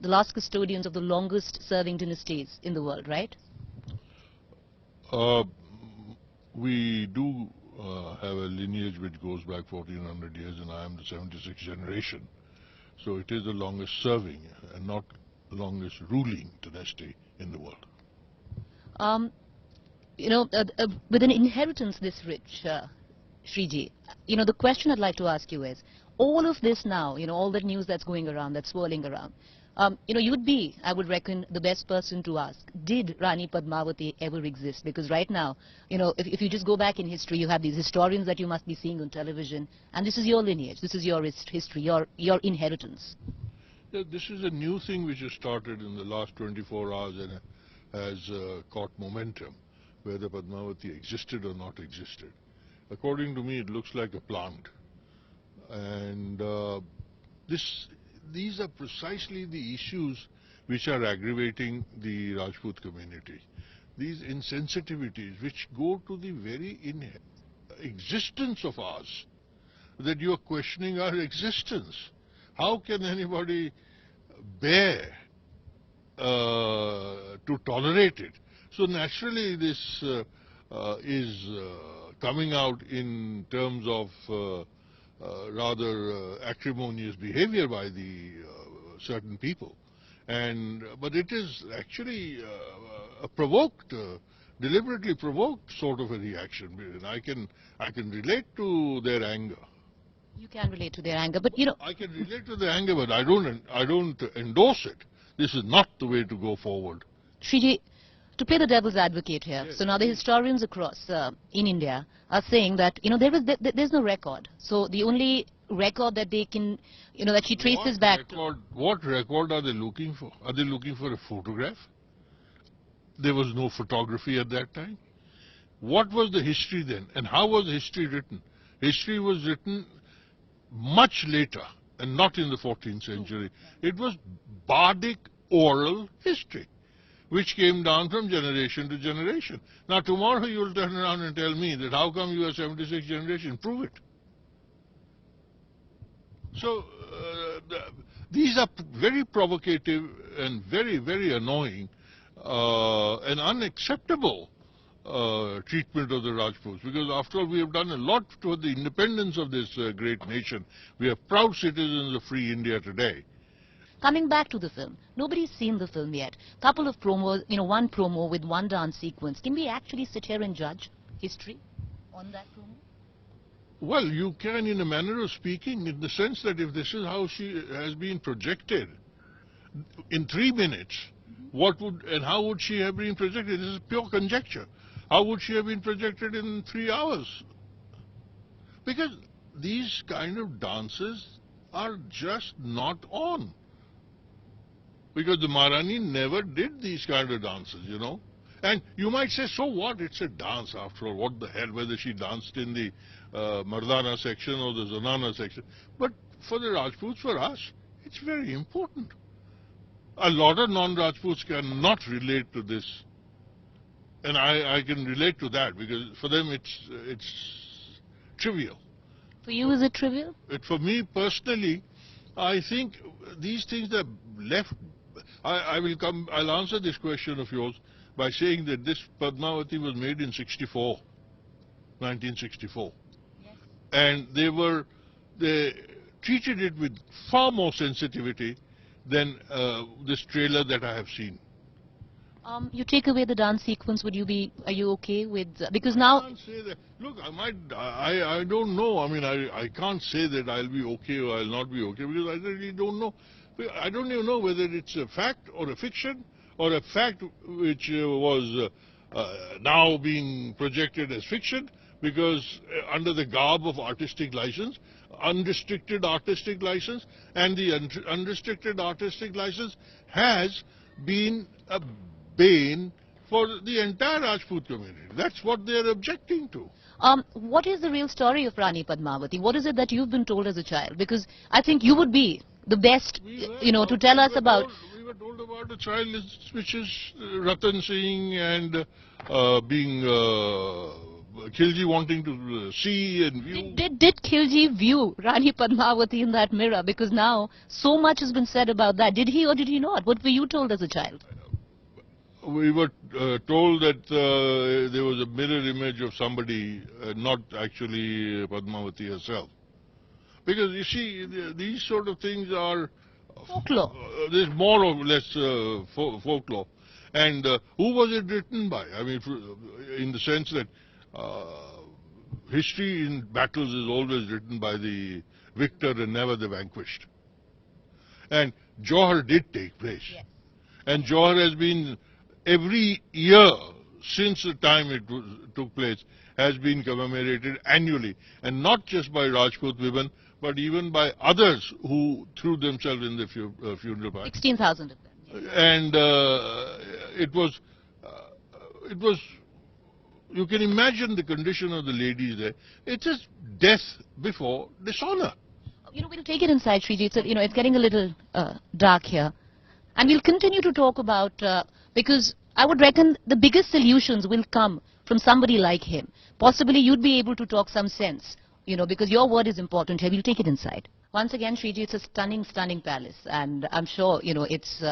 the last custodians of the longest serving dynasties in the world, right? We do have a lineage which goes back 1400 years, and I am the 76th generation. So it is the longest serving and not the longest ruling dynasty in the world. With an inheritance this rich, Shriji, the question I'd like to ask you is, all of this now, all the news that's going around, that's swirling around, you would be, I would reckon, the best person to ask, did Rani Padmawati ever exist? Because right now, if you just go back in history, you have these historians that you must be seeing on television, and this is your lineage, this is your history, your inheritance. Yeah, this is a new thing which has started in the last 24 hours and has caught momentum, whether Padmawati existed or not existed. According to me, it looks like a plant. And these are precisely the issues which are aggravating the Rajput community. These insensitivities which go to the very existence of ours, that you are questioning our existence. How can anybody bear to tolerate it? So naturally this is coming out in terms of rather acrimonious behavior by the certain people, but it is actually a provoked, deliberately provoked sort of a reaction. And I can relate to their anger. You can relate to their anger, but I can relate to their anger, but I don't endorse it. This is not the way to go forward. Shriji, to play the devil's advocate here, yes, so now the historians across in India are saying that there's no record. So the only record that they can, that she traces back to. What record are they looking for? Are they looking for a photograph? There was no photography at that time. What was the history then, and how was history written? History was written much later, and not in the 14th century. It was bardic oral history, which came down from generation to generation. Now tomorrow you will turn around and tell me that how come you are 76th generation? Prove it. So these are very provocative and very, very annoying and unacceptable treatment of the Rajputs, because after all we have done a lot toward the independence of this great nation. We are proud citizens of free India today. Coming back to the film, nobody's seen the film yet. Couple of promos, one promo with one dance sequence. Can we actually sit here and judge history on that promo? Well, you can, in a manner of speaking, in the sense that if this is how she has been projected in 3 minutes, how would she have been projected? This is pure conjecture. How would she have been projected in 3 hours? Because these kind of dances are just not on. Because the Maharani never did these kind of dances, And you might say, so what? It's a dance after all. What the hell, whether she danced in the Mardana section or the Zanana section. But for the Rajputs, for us, it's very important. A lot of non-Rajputs cannot relate to this. And I can relate to that, because for them it's trivial. For you, is it trivial? For me personally, I think these things are left. I'll answer this question of yours by saying that this Padmawati was made in 1964. Yes. And they treated it with far more sensitivity than this trailer that I have seen. You take away the dance sequence, are you okay with, because now... I can't say that. Look, I don't know. I mean, I can't say that I'll be okay or I'll not be okay, because I really don't know. I don't even know whether it's a fact or a fiction, or a fact which was now being projected as fiction, because under the garb of artistic license, unrestricted artistic license, and the unrestricted artistic license has been a bane for the entire Rajput community. That's what they're objecting to. What is the real story of Rani Padmawati? What is it that you've been told as a child? Because I think you would be the best, to tell us about. We were told about a child which is Ratan Singh and being Khilji wanting to see and view. Did Khilji view Rani Padmawati in that mirror? Because now so much has been said about that. Did he or did he not? What were you told as a child? We were told that there was a mirror image of somebody, not actually Padmawati herself. Because you see, these sort of things are Folklore. there's more or less folklore. And who was it written by? I mean, in the sense that history in battles is always written by the victor and never the vanquished. And Johar did take place. Yes. And Johar has been, every year since the time it took place, has been commemorated annually. And not just by Rajput women, but even by others who threw themselves in the funeral pyre. 16,000 of them. Yes. And it was, you can imagine the condition of the ladies there. It is death before dishonor. You know, we'll take it inside, Shriji. It's getting a little dark here. And we'll continue to talk about, because I would reckon the biggest solutions will come from somebody like him. Possibly you'd be able to talk some sense, because your word is important here. We'll take it inside. Once again, Shriji, it's a stunning, stunning palace. And I'm sure, it's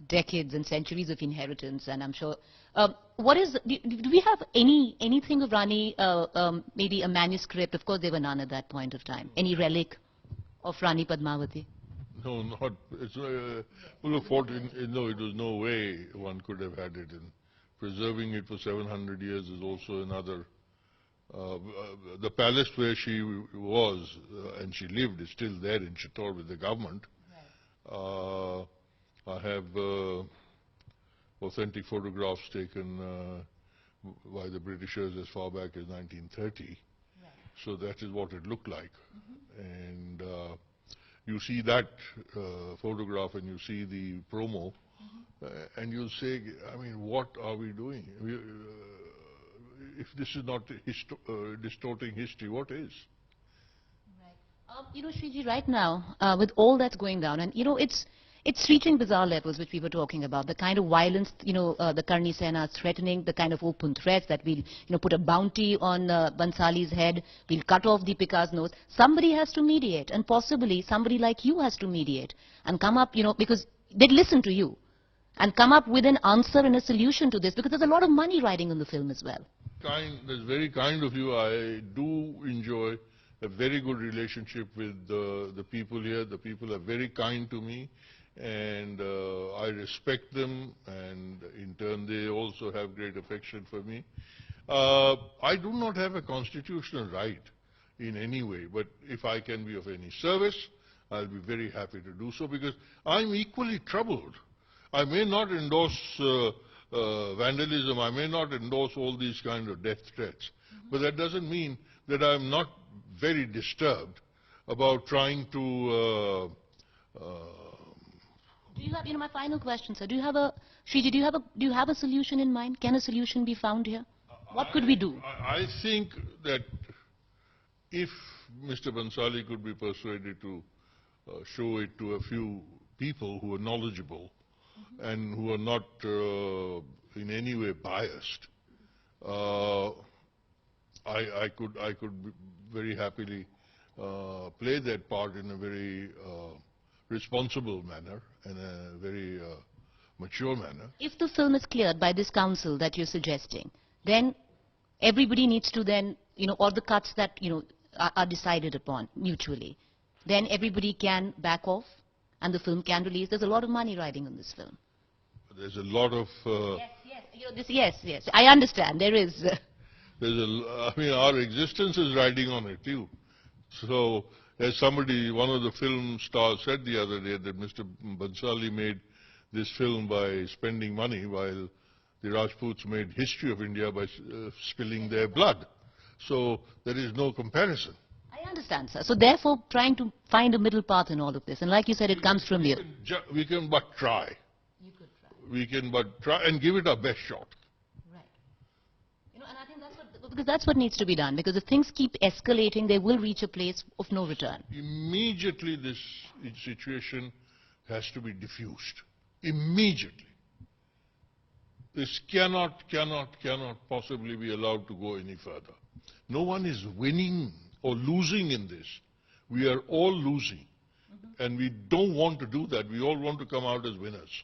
decades and centuries of inheritance. And I'm sure, do we have anything of Rani, maybe a manuscript? Of course, there were none at that point of time. Any relic of Rani Padmawati? No, not. It's full of fault. No, it was no way one could have had it. And preserving it for 700 years is also another. The palace where she was and she lived is still there in Chittor with the government. Right. I have authentic photographs taken by the Britishers as far back as 1930. Right. So that is what it looked like. And you see that photograph and you see the promo, and you'll say, I mean, what are we doing? If this is not distorting history, what is? Right. Shriji, right now, with all that's going down, and it's reaching bizarre levels, which we were talking about. The kind of violence, the Karni Sena is threatening, the kind of open threats that we'll, put a bounty on Bansali's head, we'll cut off Deepika's nose. Somebody has to mediate, and possibly somebody like you has to mediate and come up, because they'd listen to you and come up with an answer and a solution to this, because there's a lot of money riding on the film as well. That's very kind of you. I do enjoy a very good relationship with the people here. The people are very kind to me, and I respect them, and in turn they also have great affection for me. I do not have a constitutional right in any way, but if I can be of any service, I'll be very happy to do so, because I'm equally troubled. I may not endorse vandalism, I may not endorse all these kind of death threats, but that doesn't mean that I'm not very disturbed about trying to do you have, my final question, sir, Shriji, do you have a solution in mind? Can a solution be found here? What could we do? I think that if Mr. Bansali could be persuaded to show it to a few people who are knowledgeable and who are not in any way biased, I could very happily play that part in a very responsible manner and a very mature manner. If the film is cleared by this council that you're suggesting, then everybody needs to then, all the cuts that, are decided upon mutually, then everybody can back off and the film can release. There's a lot of money riding on this film. There's a lot of... Yes. I understand. There is... I mean, our existence is riding on it too. So, as one of the film stars said the other day, that Mr. Bansali made this film by spending money, while the Rajputs made history of India by spilling their blood. So, there is no comparison. I understand, sir. So, therefore, trying to find a middle path in all of this. And like you said, it comes from you. We can but try. You could try. We can but try and give it our best shot. Right. And I think because that's what needs to be done. Because if things keep escalating, they will reach a place of no return. Immediately, this situation has to be diffused. Immediately. This cannot possibly be allowed to go any further. No one is winning or losing in this. We are all losing. And we don't want to do that. We all want to come out as winners.